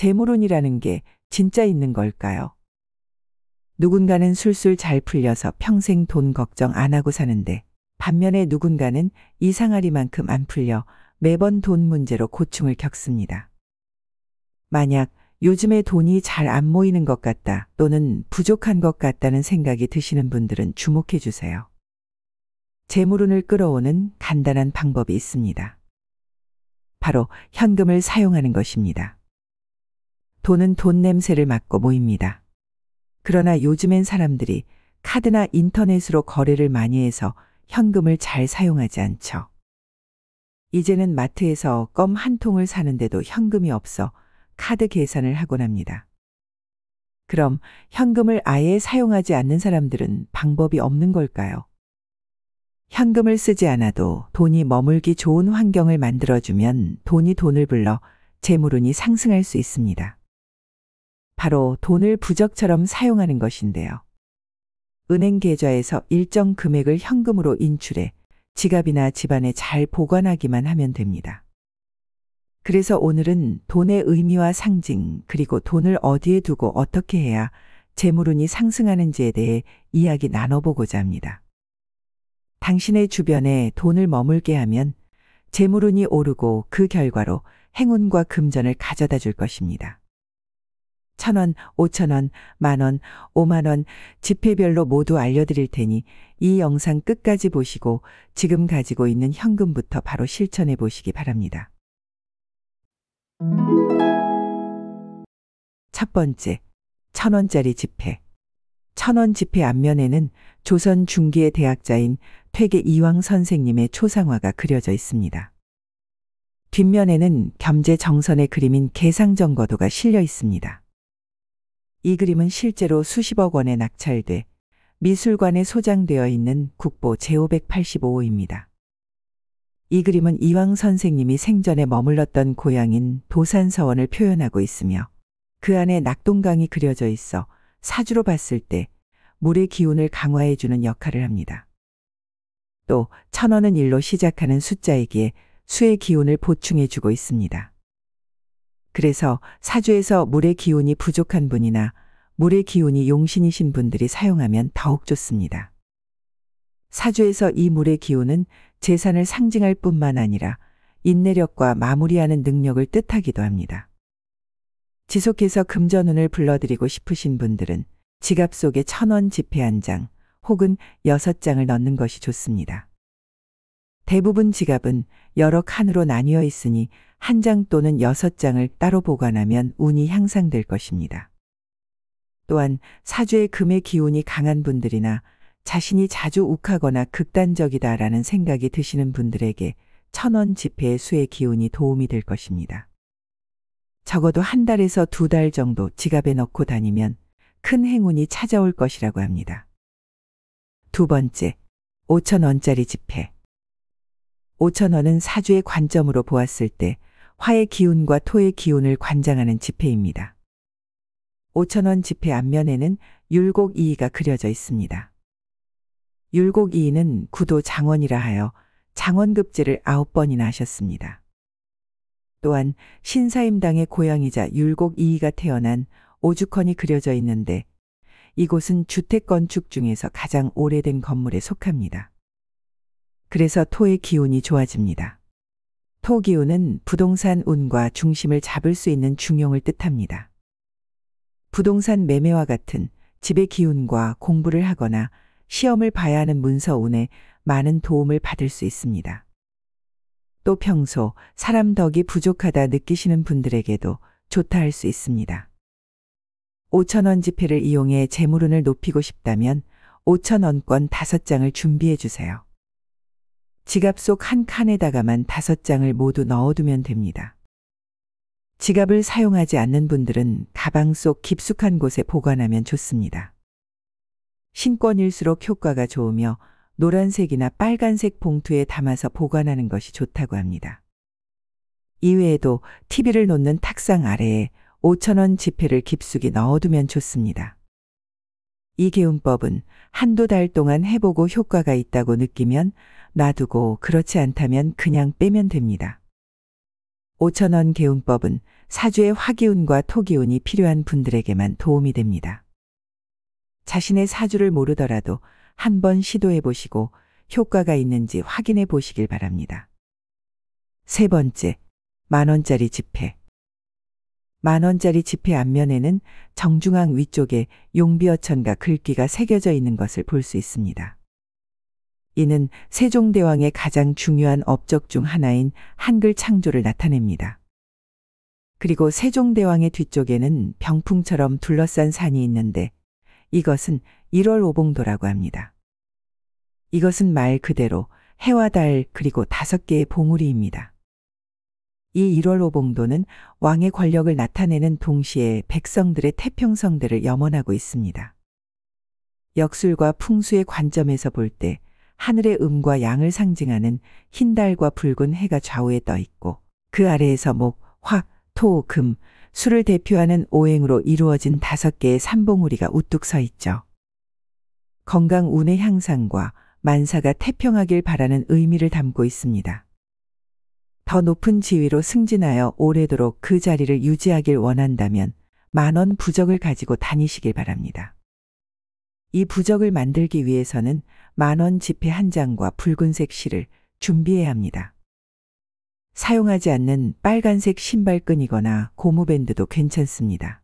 재물운이라는 게 진짜 있는 걸까요? 누군가는 술술 잘 풀려서 평생 돈 걱정 안 하고 사는데 반면에 누군가는 이상하리만큼 안 풀려 매번 돈 문제로 고충을 겪습니다. 만약 요즘에 돈이 잘 안 모이는 것 같다 또는 부족한 것 같다는 생각이 드시는 분들은 주목해 주세요. 재물운을 끌어오는 간단한 방법이 있습니다. 바로 현금을 사용하는 것입니다. 돈은 돈 냄새를 맡고 모입니다. 그러나 요즘엔 사람들이 카드나 인터넷으로 거래를 많이 해서 현금을 잘 사용하지 않죠. 이제는 마트에서 껌 한 통을 사는데도 현금이 없어 카드 계산을 하곤 합니다. 그럼 현금을 아예 사용하지 않는 사람들은 방법이 없는 걸까요? 현금을 쓰지 않아도 돈이 머물기 좋은 환경을 만들어주면 돈이 돈을 불러 재물운이 상승할 수 있습니다. 바로 돈을 부적처럼 사용하는 것인데요. 은행 계좌에서 일정 금액을 현금으로 인출해 지갑이나 집안에 잘 보관하기만 하면 됩니다. 그래서 오늘은 돈의 의미와 상징, 그리고 돈을 어디에 두고 어떻게 해야 재물운이 상승하는지에 대해 이야기 나눠보고자 합니다. 당신의 주변에 돈을 머물게 하면 재물운이 오르고 그 결과로 행운과 금전을 가져다 줄 것입니다. 1,000원, 5,000원, 만원, 5만원 지폐별로 모두 알려드릴 테니 이 영상 끝까지 보시고 지금 가지고 있는 현금부터 바로 실천해 보시기 바랍니다. 첫 번째, 1,000원짜리 지폐. 1,000원 지폐 앞면에는 조선 중기의 대학자인 퇴계 이황 선생님의 초상화가 그려져 있습니다. 뒷면에는 겸재 정선의 그림인 개상정거도가 실려 있습니다. 이 그림은 실제로 수십억 원에 낙찰돼 미술관에 소장되어 있는 국보 제585호입니다. 이 그림은 이황 선생님이 생전에 머물렀던 고향인 도산서원을 표현하고 있으며 그 안에 낙동강이 그려져 있어 사주로 봤을 때 물의 기운을 강화해주는 역할을 합니다. 또 1,000원은 1로 시작하는 숫자이기에 수의 기운을 보충해주고 있습니다. 그래서 사주에서 물의 기운이 부족한 분이나 물의 기운이 용신이신 분들이 사용하면 더욱 좋습니다. 사주에서 이 물의 기운은 재산을 상징할 뿐만 아니라 인내력과 마무리하는 능력을 뜻하기도 합니다. 지속해서 금전운을 불러들이고 싶으신 분들은 지갑 속에 1,000원 지폐 한 장 혹은 6장을 넣는 것이 좋습니다. 대부분 지갑은 여러 칸으로 나뉘어 있으니 한 장 또는 6장을 따로 보관하면 운이 향상될 것입니다. 또한 사주에 금의 기운이 강한 분들이나 자신이 자주 욱하거나 극단적이다라는 생각이 드시는 분들에게 1,000원 지폐의 수의 기운이 도움이 될 것입니다. 적어도 한 달에서 2달 정도 지갑에 넣고 다니면 큰 행운이 찾아올 것이라고 합니다. 두 번째, 5,000원짜리 지폐. 5,000원은 사주의 관점으로 보았을 때 화의 기운과 토의 기운을 관장하는 지폐입니다. 5,000원 지폐 앞면에는 율곡이의가 그려져 있습니다. 율곡이의는 구도 장원이라 하여 장원급제를 9번이나 하셨습니다. 또한 신사임당의 고향이자 율곡이의가 태어난 오죽헌이 그려져 있는데 이곳은 주택 건축 중에서 가장 오래된 건물에 속합니다. 그래서 토의 기운이 좋아집니다. 토 기운은 부동산 운과 중심을 잡을 수 있는 중용을 뜻합니다. 부동산 매매와 같은 집의 기운과 공부를 하거나 시험을 봐야 하는 문서운에 많은 도움을 받을 수 있습니다. 또 평소 사람 덕이 부족하다 느끼시는 분들에게도 좋다 할 수 있습니다. 5,000원 지폐를 이용해 재물운을 높이고 싶다면 5,000원권 5장을 준비해 주세요. 지갑 속 한 칸에다가만 5장을 모두 넣어두면 됩니다. 지갑을 사용하지 않는 분들은 가방 속 깊숙한 곳에 보관하면 좋습니다. 신권일수록 효과가 좋으며 노란색이나 빨간색 봉투에 담아서 보관하는 것이 좋다고 합니다. 이외에도 TV를 놓는 탁상 아래에 5,000원 지폐를 깊숙이 넣어두면 좋습니다. 이 개운법은 한두 달 동안 해보고 효과가 있다고 느끼면 놔두고 그렇지 않다면 그냥 빼면 됩니다. 5,000원 개운법은 사주의 화기운과 토기운이 필요한 분들에게만 도움이 됩니다. 자신의 사주를 모르더라도 한번 시도해 보시고 효과가 있는지 확인해 보시길 바랍니다. 세 번째, 10,000원짜리 지폐. 10,000원짜리 지폐 앞면에는 정중앙 위쪽에 용비어천과 글귀가 새겨져 있는 것을 볼 수 있습니다. 이는 세종대왕의 가장 중요한 업적 중 하나인 한글 창조를 나타냅니다. 그리고 세종대왕의 뒤쪽에는 병풍처럼 둘러싼 산이 있는데 이것은 1월 오봉도라고 합니다. 이것은 말 그대로 해와 달 그리고 5개의 봉우리입니다. 이 1월 오봉도는 왕의 권력을 나타내는 동시에 백성들의 태평성대를 염원하고 있습니다. 역술과 풍수의 관점에서 볼 때 하늘의 음과 양을 상징하는 흰 달과 붉은 해가 좌우에 떠 있고 그 아래에서 목, 화, 토, 금, 수를 대표하는 오행으로 이루어진 5개의 삼봉우리가 우뚝 서 있죠. 건강 운의 향상과 만사가 태평하길 바라는 의미를 담고 있습니다. 더 높은 지위로 승진하여 오래도록 그 자리를 유지하길 원한다면 10,000원 부적을 가지고 다니시길 바랍니다. 이 부적을 만들기 위해서는 10,000원 지폐 한 장과 붉은색 실을 준비해야 합니다. 사용하지 않는 빨간색 신발끈이거나 고무밴드도 괜찮습니다.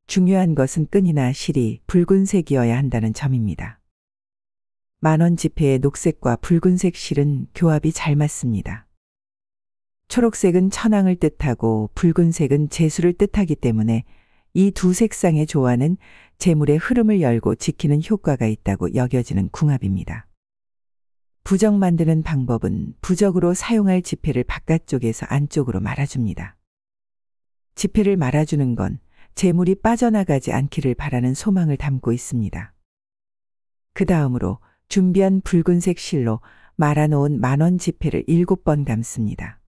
중요한 것은 끈이나 실이 붉은색이어야 한다는 점입니다. 10,000원 지폐의 녹색과 붉은색 실은 교합이 잘 맞습니다. 초록색은 천황을 뜻하고 붉은색은 재수를 뜻하기 때문에 이 두 색상의 조화는 재물의 흐름을 열고 지키는 효과가 있다고 여겨지는 궁합입니다. 부적 만드는 방법은 부적으로 사용할 지폐를 바깥쪽에서 안쪽으로 말아줍니다. 지폐를 말아주는 건 재물이 빠져나가지 않기를 바라는 소망을 담고 있습니다. 그 다음으로 준비한 붉은색 실로 말아놓은 10,000원 지폐를 7번 감습니다.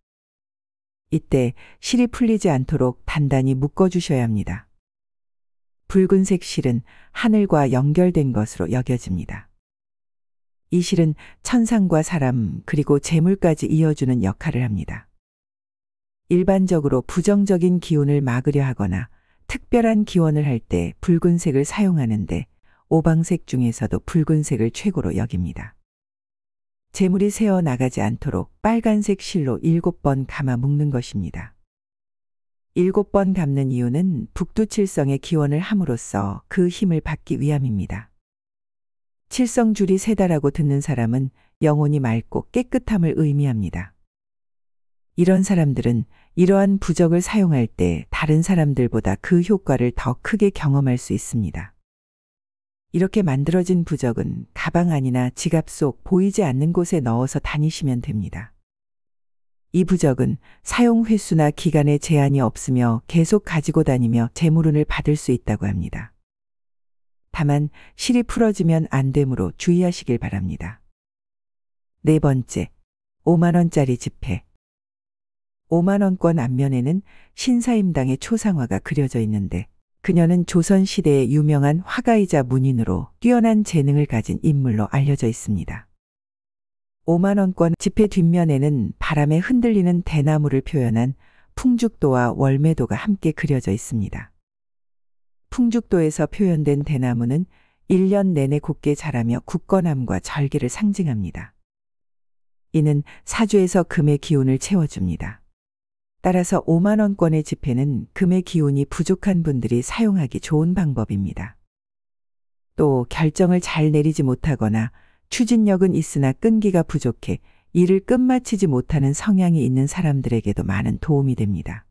이때 실이 풀리지 않도록 단단히 묶어주셔야 합니다. 붉은색 실은 하늘과 연결된 것으로 여겨집니다. 이 실은 천상과 사람 그리고 재물까지 이어주는 역할을 합니다. 일반적으로 부정적인 기운을 막으려 하거나 특별한 기원을 할 때 붉은색을 사용하는데 오방색 중에서도 붉은색을 최고로 여깁니다. 재물이 새어 나가지 않도록 빨간색 실로 7번 감아 묶는 것입니다. 7번 감는 이유는 북두칠성의 기원을 함으로써 그 힘을 받기 위함입니다. 칠성줄이 세다라고 듣는 사람은 영혼이 맑고 깨끗함을 의미합니다. 이런 사람들은 이러한 부적을 사용할 때 다른 사람들보다 그 효과를 더 크게 경험할 수 있습니다. 이렇게 만들어진 부적은 가방 안이나 지갑 속 보이지 않는 곳에 넣어서 다니시면 됩니다. 이 부적은 사용 횟수나 기간에 제한이 없으며 계속 가지고 다니며 재물운을 받을 수 있다고 합니다. 다만 실이 풀어지면 안 되므로 주의하시길 바랍니다. 네 번째, 50,000원짜리 지폐. 50,000원권 앞면에는 신사임당의 초상화가 그려져 있는데 그녀는 조선시대의 유명한 화가이자 문인으로 뛰어난 재능을 가진 인물로 알려져 있습니다. 50,000원권 지폐 뒷면에는 바람에 흔들리는 대나무를 표현한 풍죽도와 월매도가 함께 그려져 있습니다. 풍죽도에서 표현된 대나무는 1년 내내 곱게 자라며 굳건함과 절개를 상징합니다. 이는 사주에서 금의 기운을 채워줍니다. 따라서 50,000원권의 지폐는 금의 기운이 부족한 분들이 사용하기 좋은 방법입니다. 또 결정을 잘 내리지 못하거나 추진력은 있으나 끈기가 부족해 일을 끝마치지 못하는 성향이 있는 사람들에게도 많은 도움이 됩니다.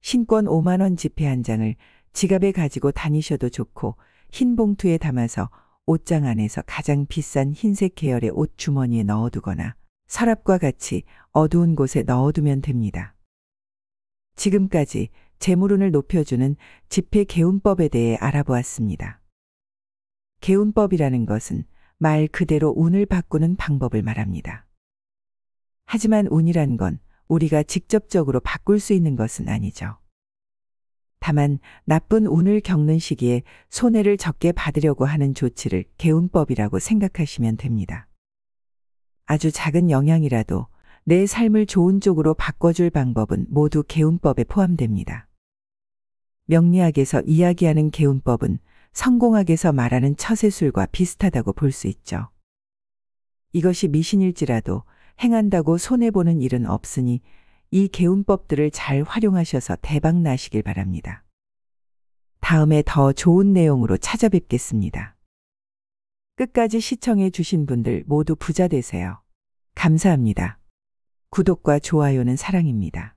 신권 50,000원 지폐 한 장을 지갑에 가지고 다니셔도 좋고 흰 봉투에 담아서 옷장 안에서 가장 비싼 흰색 계열의 옷 주머니에 넣어두거나 서랍과 같이 어두운 곳에 넣어두면 됩니다. 지금까지 재물운을 높여주는 지폐 개운법에 대해 알아보았습니다. 개운법이라는 것은 말 그대로 운을 바꾸는 방법을 말합니다. 하지만 운이란 건 우리가 직접적으로 바꿀 수 있는 것은 아니죠. 다만 나쁜 운을 겪는 시기에 손해를 적게 받으려고 하는 조치를 개운법이라고 생각하시면 됩니다. 아주 작은 영향이라도 내 삶을 좋은 쪽으로 바꿔줄 방법은 모두 개운법에 포함됩니다. 명리학에서 이야기하는 개운법은 성공학에서 말하는 처세술과 비슷하다고 볼 수 있죠. 이것이 미신일지라도 행한다고 손해보는 일은 없으니 이 개운법들을 잘 활용하셔서 대박 나시길 바랍니다. 다음에 더 좋은 내용으로 찾아뵙겠습니다. 끝까지 시청해 주신 분들 모두 부자 되세요. 감사합니다. 구독과 좋아요는 사랑입니다.